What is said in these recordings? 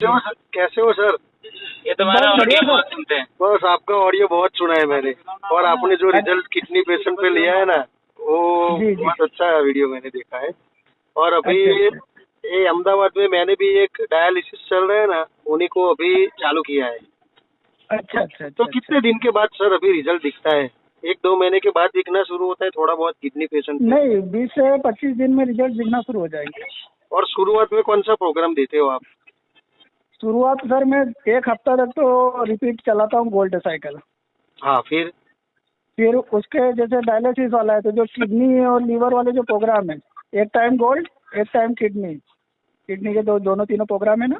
कैसे हो सर? ये तुम्हारा बहुत बढ़िया ऑडियो सर। बहुत सुनते हैं। बस आपका ऑडियो बहुत सुना है मैंने, और आपने जो रिजल्ट किडनी पेशेंट पे लिया है ना, वो जी, जी। बहुत अच्छा वीडियो मैंने देखा है। और अभी अच्छा। ये अहमदाबाद में मैंने भी एक डायलिसिस चल रहा है ना, उन्हीं को अभी चालू किया है। अच्छा अच्छा तो अच्छा कितने दिन के बाद सर अभी रिजल्ट दिखता है? 1-2 महीने के बाद दिखना शुरू होता है थोड़ा बहुत किडनी पेशेंट पे? नहीं, 20 से 25 दिन में रिजल्ट दिखना शुरू हो जाएंगे। और शुरुआत में कौन सा प्रोग्राम देते हो आप? शुरुआत सर मैं 1 हफ्ता तक तो रिपीट चलाता हूँ गोल्ड साइकिल। हाँ, फिर उसके जैसे डायलिसिस वाला है तो जो किडनी और लीवर वाले जो प्रोग्राम है, एक टाइम गोल्ड एक टाइम किडनी के दोनों तीनों प्रोग्राम है ना।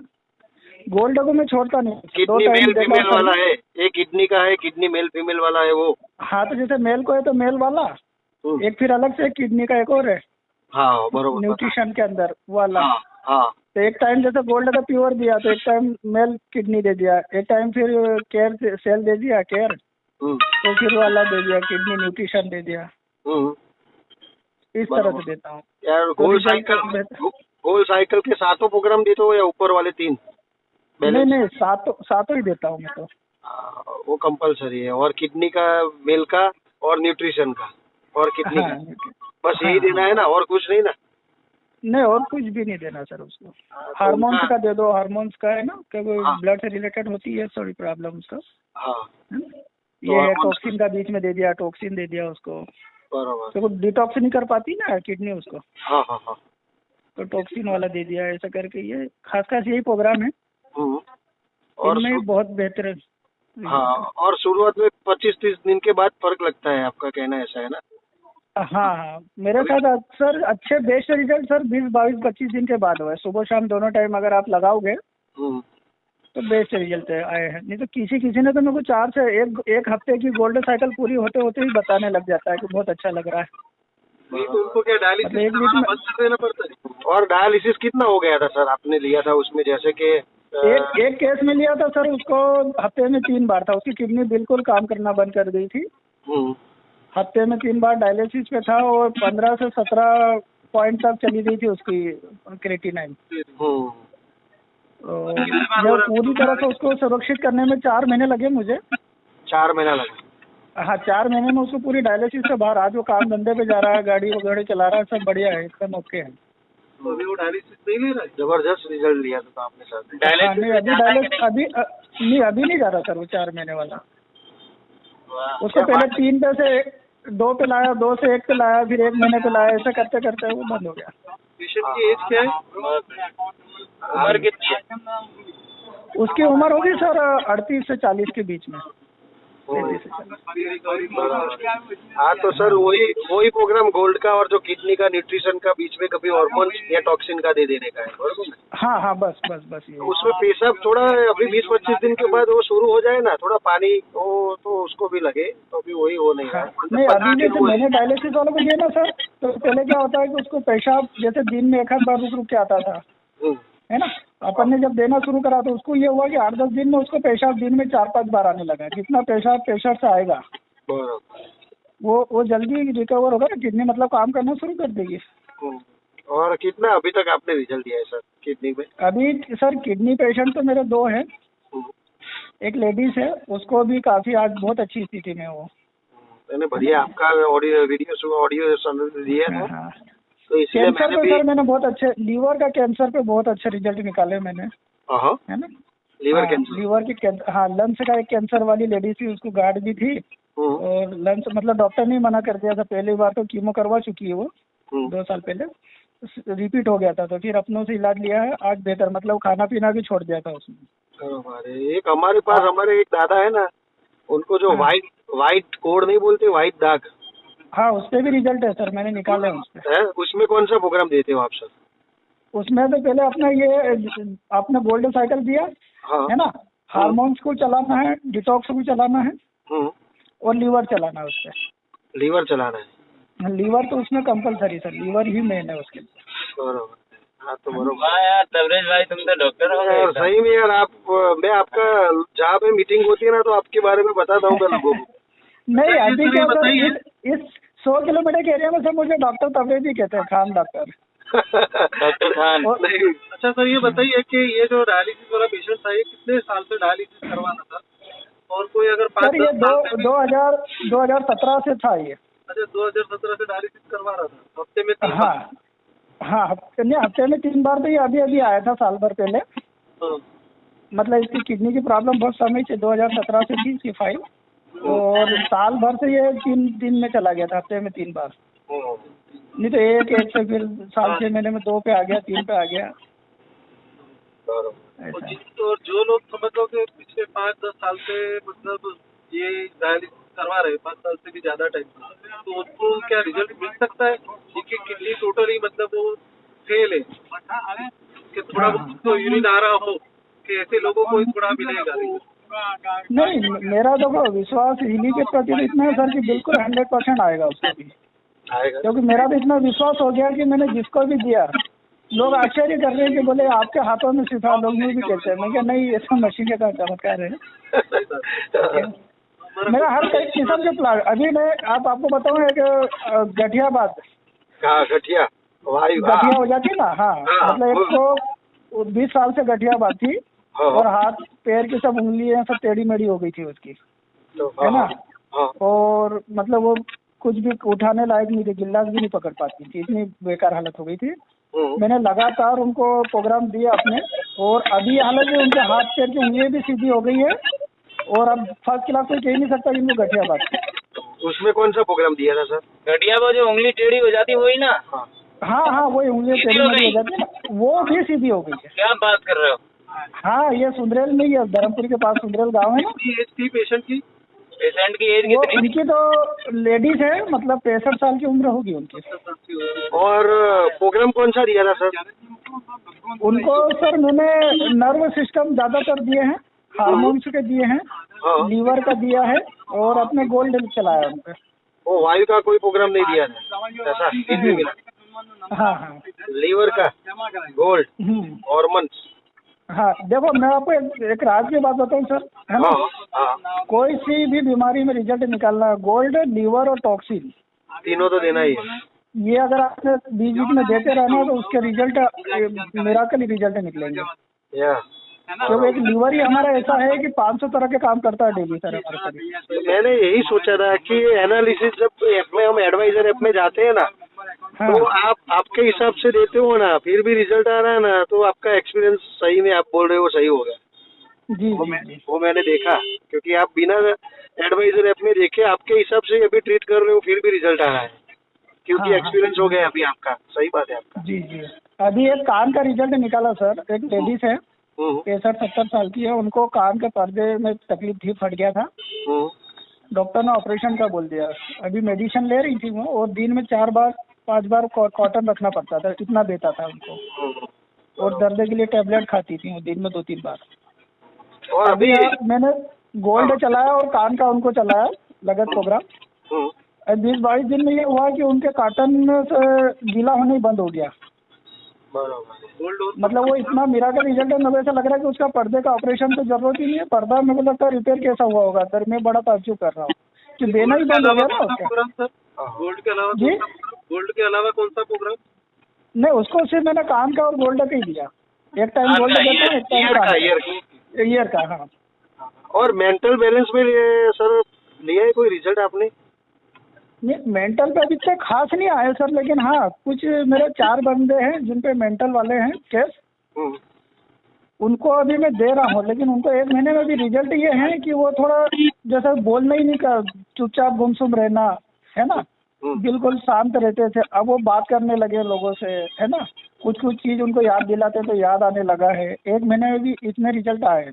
गोल्ड को मैं छोड़ता नहीं, 2 किडनी टाइम मेल देता फीमेल हूँ वाला सर। है, एक किडनी का है, किडनी मेल फीमेल वाला है वो। हाँ, तो जैसे मेल को है तो मेल वाला, एक फिर अलग से किडनी का एक और है हाँ बरोबर, न्यूट्रिशन के अंदर वाला। हाँ हाँ तो एक टाइम जैसे गोल्ड का प्योर दिया तो एक टाइम मेल किडनी दे दिया, एक टाइम फिर केयर सेल दे दिया केयर, तो फिर वाला दे दिया किडनी न्यूट्रिशन दे दिया। इस तरह से देता हूँ। यार तो गोल साइकिल के सातों प्रोग्राम देते हो या ऊपर वाले 3? नहीं, सातों ही देता हूँ मैं तो। वो कंपलसरी है। और किडनी का, मेल का और न्यूट्रिशन का और किडनी हाँ, का, बस यही देना है ना, और कुछ नहीं ना? नहीं और कुछ भी नहीं देना सर उसको। हार्मोन्स का दे दो, हार्मोन्स का है ना, क्योंकि ब्लड से रिलेटेड होती है थोड़ी प्रॉब्लम उसका, हाँ है ना? ये है टॉक्सिन का बीच में दे दिया, टॉक्सिन दे दिया उसको, बराबर। तो वो डिटॉक्स नहीं कर पाती ना किडनी उसको, हाँ हाँ हाँ। तो टॉक्सिन वाला दे दिया। ऐसा करके ये खास यही प्रोग्राम है। और इनमें बहुत बेहतर है। हाँ, और शुरुआत में 25-30 दिन के बाद फर्क लगता है, आपका कहना ऐसा है ना? हाँ, मेरे साथ अक्सर अच्छे बेस्ट रिजल्ट सर 20, 22, 25 दिन के बाद हुआ है। सुबह शाम दोनों टाइम अगर आप लगाओगे तो बेस्ट रिजल्ट आए हैं। नहीं तो किसी ने तो मेरे को 4 से 1 हफ्ते की गोल्डन साइकिल पूरी होते होते ही बताने लग जाता है कि बहुत अच्छा लग रहा है। नहीं तो उनको क्या डायलिसिस एक वीक में बंद कर देना पड़ता है? और डायलिसिस कितना हो गया था सर आपने लिया था उसमें? जैसे कि एक केस में लिया था सर, उसको हफ्ते में 3 बार था, उसकी किडनी बिल्कुल काम करना बंद कर गई थी। हफ्ते में 3 बार डायलिसिस पे था और 15 से 17 पॉइंट तक चली गई थी उसकी क्रेटिनाइन। जब पूरी तरह से उसको सुरक्षित करने में 4 महीने लगे मुझे। 4 महीना लगा? हाँ, 4 महीने में उसको पूरी डायलिसिस से बाहर, आज वो काम धंधे पे जा रहा है, गाड़ी वगैरह चला रहा है, सब बढ़िया है, एकदम ओके है। तो अभी वो डायलिसिस नहीं ले रहा है? जबरदस्त रिजल्ट लिया था आपने सर। अभी नहीं जा रहा सर वो 4 महीने वाला। उसको पहले 3 पे से 2 पे लाया, 2 से 1 पे लाया, फिर 1 महीने पे लाया, ऐसा करते करते वो बंद हो गया। पेशेंट की एज क्या है? उम्र कितनी है? उसकी उम्र होगी सर 38 से 40 के बीच में। हाँ, तो सर वही प्रोग्राम गोल्ड का और जो किडनी का न्यूट्रिशन का बीच में कभी हार्मोन या टॉक्सिन का दे देने का है, बरोबर? हाँ, बस ये। उसमें पेशाब थोड़ा अभी 20-25 दिन के बाद वो शुरू हो जाए ना, थोड़ा पानी वो तो उसको भी लगे, तो अभी वही हो नहीं रहा है। नहीं, अभी जैसे मैंने डायलिसिस वालों को दिया ना सर, तो पहले क्या होता है कि उसको पेशाब जैसे दिन में 1 आध बार रुक के आता था, है ना। अपन ने जब देना शुरू करा तो उसको ये हुआ कि 8-10 दिन में उसको पेशाब दिन में 4-5 बार आने लगा। जितना पेशाब प्रेशर से आएगा वो जल्दी रिकवर होगा ना, किडनी मतलब काम करना शुरू कर देगी। और कितना अभी तक आपने रिजल्ट दिया है सर किडनी में? अभी सर किडनी पेशेंट तो मेरे 2 हैं। एक लेडीज है, उसको भी काफी आज बहुत अच्छी स्थिति में वो। मैंने बढ़िया आपका ऑडियो सुन लिया था। हाँ। तो इसलिए कैंसर पे सर मैंने बहुत अच्छे, लीवर का कैंसर पे बहुत अच्छे रिजल्ट निकाले मैंने, है ना। लीवर कैंसर, लीवर की हाँ, लंग्स का एक कैंसर वाली लेडी थी, उसको गार्ड भी थी, और लंग्स मतलब डॉक्टर ने मना कर दिया था। पहली बार तो कीमो करवा चुकी है वो 2 साल पहले, रिपीट हो गया था, तो फिर अपनों से इलाज लिया है। आज बेहतर, मतलब खाना पीना भी छोड़ दिया था उसने। एक हमारे पास हमारे एक दादा है ना, उनको जो व्हाइट कोड नहीं बोलते, व्हाइट दाग, हाँ, उस पे भी रिजल्ट है सर, मैंने निकाला है उस पे। उसमें कौन सा प्रोग्राम देते हो आप सर? उसमें तो पहले अपना गोल्डन साइकिल दिया, है ना, हार्मोन्स को चलाना है, डिटॉक्स को चलाना है, और लीवर चलाना है। उस पे लीवर चलाना है? लीवर तो उसमें कंपलसरी सर, लीवर ही मेन है उसके लिए। हाँ तो बरोबर यार तबरेज भाई, तुम तो डॉक्टर हो गए। सही में यार, मैं आपका जहाँ पे मीटिंग होती है ना, तो आपके बारे में बताता हूँ मैं लोगों को। नहीं, अभी क्या सर, इस 100 किलोमीटर के एरिया में सब मुझे डॉक्टर तबरेज ही कहते हैं, खान डॉक्टर। डॉक्टर खान। नहीं, अच्छा सर, ये बताइए कि ये जो डायलिसिस वाला पेशेंट था, ये कितने साल से डायलिसिस करवाना था? और कोई अगर सर ये 5-10 साल से भी 2017 से था ये। अच्छा 2017 से डायलिसिस करवा रहा था, हफ्ते में 3 हाँ हाँ, हफ्ते में 3 बार। तो ये अभी अभी आया था साल भर पहले। हाँ। मतलब इसकी किडनी की प्रॉब्लम बहुत समय से 2017 से थी इसकी फाइल, और साल भर से ये 3 दिन में चला गया था, हफ्ते में 3 बार। नहीं तो एक से फिर साल 6 महीने में 2 पे आ गया, 3 पे आ गया, ऐसा। तो जो लोग समझ लो कि पिछले 5-10 साल से मतलब ये डायलिसिस करवा रहे हैं, 5 साल से भी ज्यादा टाइम, तो उनको क्या रिजल्ट मिल सकता है? जिनकी किडनी टोटली मतलब वो फेल है, कि थोड़ा बहुत तो यूरिन आ रहा हो, कि ऐसे लोगों को ही थोड़ा मिलेगा result? नहीं, मेरा देखो विश्वास इन्हीं के प्रति तो इतना है सर कि बिल्कुल 100% आएगा उसको भी। आएगा। क्योंकि मेरा तो इतना विश्वास हो गया कि मैंने जिसको भी दिया, लोग आश्चर्य कर रहे हैं कि बोले आपके हाथों में शिफा, लोग यूँ भी कहते हैं। मैं क्या, नहीं, ये सब मशीन के साथ चमत्कार है। मेरा हर किस्म के प्लाट अभी मैं आपको बताऊँ, एक गठियाबाद, कहाँ गठिया वायु? गठिया हो जाती ना, हाँ, मतलब एक को 20 साल से गठियाबाद थी, और हाथ पैर की सब उंगलियां सब टेढ़ी मेढ़ी हो गई थी उसकी, है ना। और मतलब वो कुछ भी उठाने लायक नहीं थी, गिलास भी नहीं पकड़ पाती थी, इतनी बेकार हालत हो गई थी। मैंने लगातार उनको प्रोग्राम दिया अपने, और अभी हालांकि उनके हाथ पैर की उंगलियां भी सीधी हो गई है, और अब फर्स्ट क्लास कोई कह नहीं सकता इनको गठियाबाद। उसमें कौन सा प्रोग्राम दिया था सर? गठियाबाद जो उंगली टेढ़ी हो जाती वही ना? हाँ, वही उंगलियां टेढ़ी मेढ़ी हो जाती है ना, वो भी सीधी हो गई है। क्या बात कर रहे हो? हाँ, ये सुंदरेल में ही है, धर्मपुर के पास सुंदरेल गाँव है ना। एज थी पेशेंट की? पेशेंट की एज वो कितनी? उनकी तो लेडीज है, मतलब 65 साल की उम्र होगी उनकी। और प्रोग्राम कौन सा दिया था सर? उनको सर मैंने नर्व सिस्टम ज्यादातर दिए हैं, हार्मोन्स के दिए हैं, लीवर का दिया है, और अपने गोल्ड चलाया उन पे। वो वायु का कोई प्रोग्राम नहीं दिया था ऐसा? कितनी मिला? हाँ, लीवर का, गोल्ड, हॉर्मोन्स। हाँ, देखो मैं आपको एक राज की बात बताऊँ सर, है ना। कोई सी भी बीमारी में रिजल्ट निकालना, गोल्ड, लीवर और टॉक्सिन, तीनों तो देना ही है। ये अगर आपने 20 वीक में देते रहना तो उसके रिजल्ट मिराकल ही रिजल्ट निकलेंगे। क्योंकि एक लीवर ही हमारा ऐसा है कि 500 तरह के काम करता है डेली सर हमारे शरीर। तो मैंने यही सोचा था कि एनालिसिस जब ऐप में हम एडवाइजर ऐप में जाते हैं ना, तो आप आपके हिसाब से देते हो ना, फिर भी रिजल्ट आ रहा है ना, तो आपका एक्सपीरियंस सही में आप बोल रहे हो सही होगा। जी, वो मैंने देखा, क्योंकि आप बिना एडवाइजर ऐप में देखे आपके हिसाब से अभी ट्रीट कर रहे हो, फिर भी रिजल्ट आ रहा है, क्योंकि एक्सपीरियंस हो गया अभी आपका। सही बात है आपका। जी। अभी एक कान का रिजल्ट निकाला सर, एक लेडीज है 65-70 साल की है, उनको कान के पर्दे में तकलीफ थी, फट गया था, डॉक्टर ने ऑपरेशन का बोल दिया। अभी मेडिसिन ले रही थी वो, और दिन में 4-5 बार कॉटन रखना पड़ता था, इतना देता था उनको, और दर्द के लिए टेबलेट खाती थी वो दिन में 2-3 बार। और अभी मैंने गोल्ड चलाया और कान का उनको चलाया लगत प्रोग्राम। 20-22 दिन में ये हुआ कि उनके काटन से गीला होने ही बंद हो गया। मतलब वो इतना मिराकल रिजल्ट है, मुझे ऐसा लग रहा है कि उसका पर्दे का ऑपरेशन तो जरूरत ही नहीं है। पर्दा मेरे को लगता है रिपेयर कैसा हुआ होगा सर, मैं बड़ा ताज्जुब कर रहा हूँ कि देना ही बंद हो गया ना उसका। गोल्ड के अलावा जी, गोल्ड के अलावा कौन सा प्रोग्राम? नहीं, उसको सिर्फ मैंने कान का और गोल्ड का ही दिया। एक टाइम गोल्ड देता हूँ, एक टाइम ईयर का। हाँ, और मेंटल बैलेंस में सर लिया है कोई रिजल्ट आपने? नहीं, मेंटल पे अभी तक खास नहीं आए सर, लेकिन हाँ कुछ मेरे 4 बंदे हैं जिन पे मेंटल वाले हैं केस, उनको अभी मैं दे रहा हूँ। लेकिन उनको 1 महीने में भी रिजल्ट ये है कि वो थोड़ा जैसे बोलना ही नहीं कर, चुपचाप गुमसुम रहना, है ना, बिल्कुल शांत रहते थे। अब वो बात करने लगे लोगों से, है ना, कुछ चीज उनको याद दिलाते तो याद आने लगा है। 1 महीने में भी इतने रिजल्ट आए,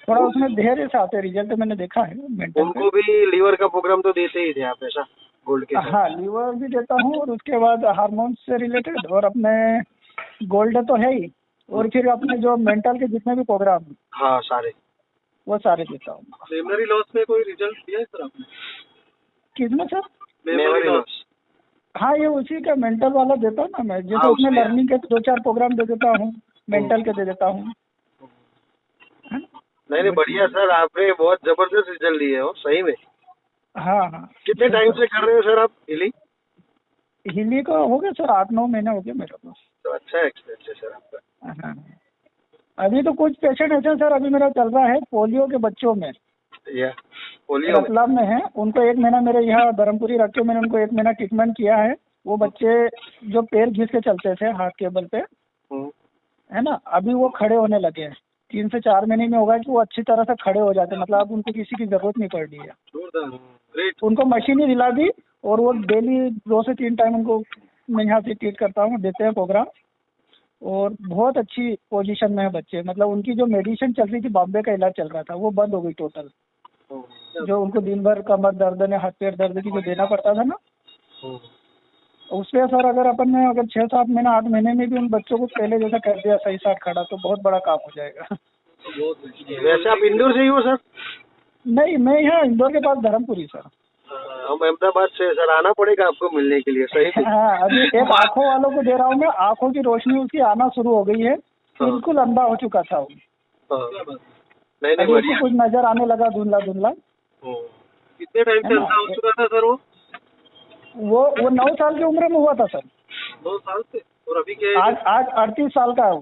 थोड़ा उसमें धैर्य से आते रिजल्ट, मैंने देखा है मेंटल। उनको भी लीवर का प्रोग्राम तो देते ही थे आप ऐसा गोल्ड के? हाँ, लीवर भी देता हूँ, और उसके बाद हार्मोन्स से रिलेटेड, और अपने गोल्ड तो है ही, और फिर अपने जो मेंटल के जितने भी प्रोग्राम, हाँ सारे, वो सारे देता हूँ। मेमोरी लॉस में कोई रिजल्ट दिया है सर आपने? किसमें सर? Memory loss? हाँ, ये उसी का मेंटल वाला देता हूँ ना मैं, जैसे उसमें लर्निंग के 2-4 प्रोग्राम दे देता हूँ, मेंटल के दे देता हूँ। नहीं बढ़िया सर, आपने बहुत जबरदस्त रिजल्ट लिए हो सही में। हाँ। कितने टाइम से कर रहे हो सर आप हीलिंग? हिली को हो गया सर 8-9 महीने हो गए मेरे को। तो अच्छा एक्सपीरियंस है सर आपका। हाँ, अभी तो कुछ पेशेंट ऐसे सर अभी मेरा चल रहा है पोलियो के बच्चों में, या पोलियो रतलाम में है, उनको 1 महीना मेरे यहाँ धर्मपुरी रख के मैंने उनको 1 महीना ट्रीटमेंट किया है। वो बच्चे जो पैर घिस के चलते थे हाथ केबल पे, है ना, अभी वो खड़े होने लगे हैं। 3 से 4 महीने में होगा कि वो अच्छी तरह से खड़े हो जाते हैं, मतलब अब उनको किसी की जरूरत नहीं पड़ रही है। उनको मशीन ही दिला दी और वो डेली 2 से 3 टाइम उनको मैं यहाँ से ट्रीट करता हूँ, देते हैं प्रोग्राम, और बहुत अच्छी पोजीशन में है बच्चे। मतलब उनकी जो मेडिसिन चल रही थी, बॉम्बे का इलाज चल रहा था, वो बंद हो गई टोटल। जो उनको दिन भर कमर दर्द ने हाथ पैर दर्द की जो देना पड़ता था ना, उसपे सर अगर अपन ने अगर 6-7 महीने 8 महीने में भी उन बच्चों को पहले जैसा कर दिया सही साथ खड़ा, तो बहुत बड़ा काम हो जाएगा। वैसे आप इंदौर से ही हो सर? नहीं, मैं यहाँ इंदौर के पास धर्मपुरी सर। हम अहमदाबाद से सर, आना पड़ेगा आपको मिलने के लिए। सही हाँ, अभी एक आंखों वालों को दे रहा हूँ मैं, आंखों की रोशनी उसकी आना शुरू हो गई है, बिल्कुल अंधा हो चुका था वो। नहीं अभी उसको कुछ नजर आने लगा धुंधला धुंधला। कितने टाइम से अंधा हो चुका था सर वो 9 साल की उम्र में हुआ था सर। 9 साल से, और अभी क्या है? आज 38 साल का है वो।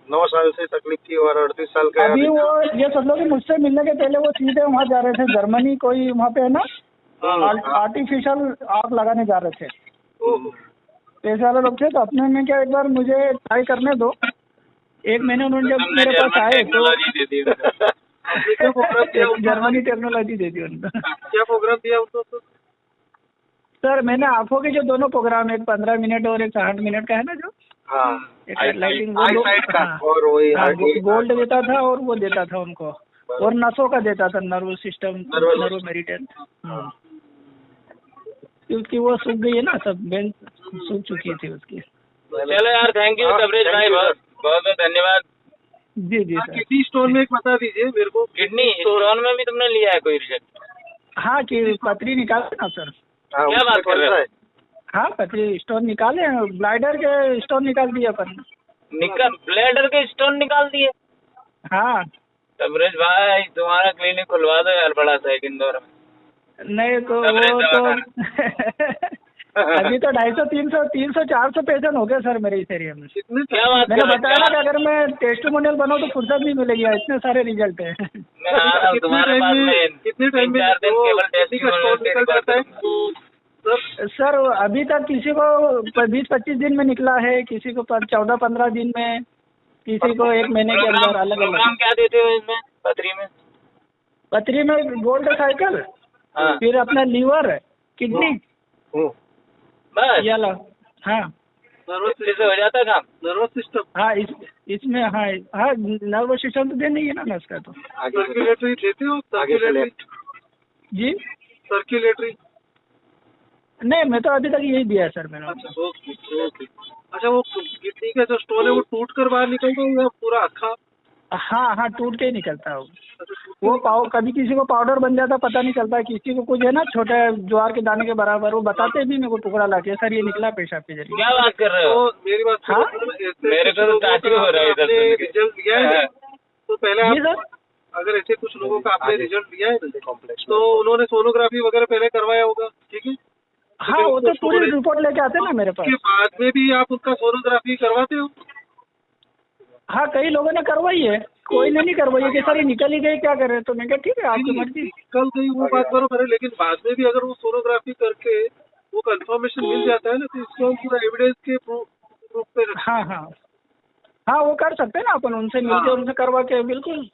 9 साल से तकलीफ थी और 38 साल का अभी वो ये समझ लो कि मुझसे मिलने के पहले वो सीधे वहाँ जा रहे थे, जर्मनी कोई वहाँ पे है ना, आर्टिफिशियल आग लगाने जा रहे थे। पैसे वाले लोग थे, तो अपने में क्या एक बार मुझे ट्राई करने दो। 1 महीने उन्होंने जब मेरे पास आए तो जर्मनी टेक्नोलॉजी दे दी उनको। क्या प्रोग्राम दिया उनको सर? मैंने आंखों के जो दोनों प्रोग्राम, एक 15 मिनट और एक 60 मिनट का है ना, जो एक लाइटिंग गोल्ड देता था और वो देता था उनको, और नसों का देता था, नर्वस सिस्टम, नर्व मेडिटेट। उसकी वो सूख गई है ना, सब बेंच सूख चुकी थी उसकी। चलो यार, थैंक यू तबरेज भाई, बहुत बहुत धन्यवाद। जी जी सर। किडनी स्टोन में एक बता दीजिए मेरे को। किडनी स्टोन में भी तुमने लिया है कोई रिजल्ट? हाँ, कि पथरी निकाले ना सर। क्या बात कर रहे हो? हाँ, पथरी स्टोन निकाले, ब्लैडर के स्टोन निकाल दिए अपन। ब्लैडर के स्टोन निकाल दिए? हाँ तबरेज भाई, तुम्हारा क्लिनिक खुलवा दो यार, बड़ा सा एक इंदौर में। नहीं तो वो तो अभी तो 250-300-400 पेशेंट हो गए सर मेरे इस एरिया में। क्या बात मैंने बताया ना कि अगर मैं टेस्टिमोनियल बनाऊं तो फुर्सत नहीं मिलेगी, इतने सारे रिजल्ट है। मैं आ रहा हूं तुम्हारे पास में, कितने टाइम में 4 दिन केवल टेस्टिमोनियल निकल जाता है सर? अभी तक किसी को 20-25 दिन में निकला है, किसी को 14-15 दिन में, किसी को 1 महीने के अंदर, अलग अलग। प्रोग्राम क्या देते हो इसमें पथरी में? पथरी में गोल्ड साइकिल, फिर अपना लीवर, किडनी, बस ये लो। हाँ, नर्वस से हो जाता काम। Nervous system. हाँ, इसमें हाँ नर्वस सिस्टम तो देना ही है ना उसका। तो सर्कुलेटरी देते हो? सर्कुलेटरी जी, सर्कुलेटरी नहीं, मैं तो अभी तक यही दिया है सर मैंने। अच्छा ओके। अच्छा, वो किडनी का जो स्टोन है वो टूट कर बाहर निकलता है या पूरा अखा? हाँ, टूट के ही निकलता है वो कभी किसी को पाउडर बन जाता पता नहीं चलता, किसी को कुछ है ना छोटे ज्वार के दाने के बराबर, वो बताते भी मेरे को टुकड़ा लाके, सर ये निकला पेशाब के जरिए। क्या बात कर रहे हो? तो मेरी बात हाँ? मेरे को तो टाटू हो रहा है इधर सुन के। रिजल्ट लिया है तो पहले जी आप, सर। अगर ऐसे कुछ लोगों का आपने रिजल्ट लिया है तो उन्होंने सोनोग्राफी वगैरह पहले करवाया होगा, ठीक है? हाँ, वो तो पूरी रिपोर्ट लेके आते हैं ना मेरे पास। उसके बाद में भी आप उनका सोनोग्राफी करवाते हो? हाँ, कई लोगों ने करवाई है, कोई ने नहीं करवाई है कि सर ये निकल ही गई, क्या करे? तो मैं कहा ठीक है, आपकी मर्जी। निकल गई वो बात बरोबर है, लेकिन बाद में भी अगर वो सोनोग्राफी करके वो कंफर्मेशन मिल जाता है ना, तो इसको हम पूरा एविडेंस के प्रूफ पे रखते हैं। हाँ, वो कर सकते हैं ना अपन, उनसे मिलके उनसे करवा के। बिल्कुल।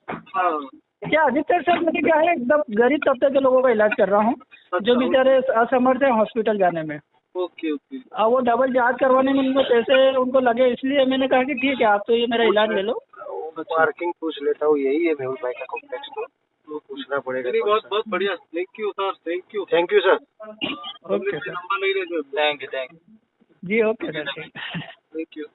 क्या अधिकतर सर मैंने क्या है, एकदम गरीब तबके के लोगों का इलाज कर रहा हूँ, जो बेचारे असमर्थ है हॉस्पिटल जाने में। ओके। अब वो डबल जांच करवाने में उनको पैसे उनको लगे, इसलिए मैंने कहा कि ठीक है, आप तो ये मेरा इलाज ले लो। पार्किंग पूछ लेता हूँ, यही है मेहुल भाई का कॉम्प्लेक्स, तो पूछना पड़ेगा। बहुत बहुत बढ़िया, thank you sir. Thank you sir. Okay sir, number नहीं रहे। Thank you. जी ओके सर, ठीक। Thank you.